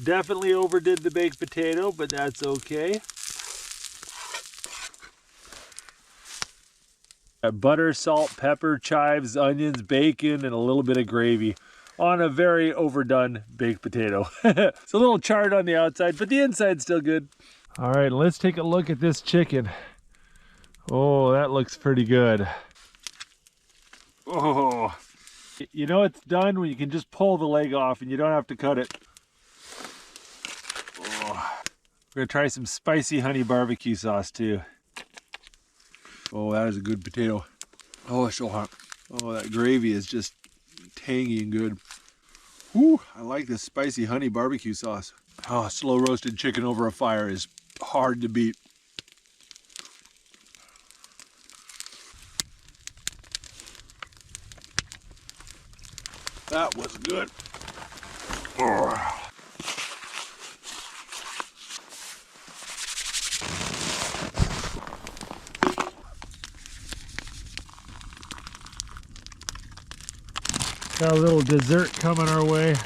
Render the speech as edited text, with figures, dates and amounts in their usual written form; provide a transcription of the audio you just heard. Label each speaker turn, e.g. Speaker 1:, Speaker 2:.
Speaker 1: Definitely overdid the baked potato, but that's okay. Butter, salt, pepper, chives, onions, bacon, and a little bit of gravy on a very overdone baked potato. It's a little charred on the outside, but the inside's still good. All right, let's take a look at this chicken. Oh, that looks pretty good. Oh, you know it's done when you can just pull the leg off and you don't have to cut it. Oh. We're gonna try some spicy honey barbecue sauce too. Oh, that is a good potato. Oh, it's so hot. Oh, that gravy is just tangy and good. Whew, I like this spicy honey barbecue sauce. Oh, slow roasted chicken over a fire is hard to beat. That was good. Oh. Got a little dessert coming our way.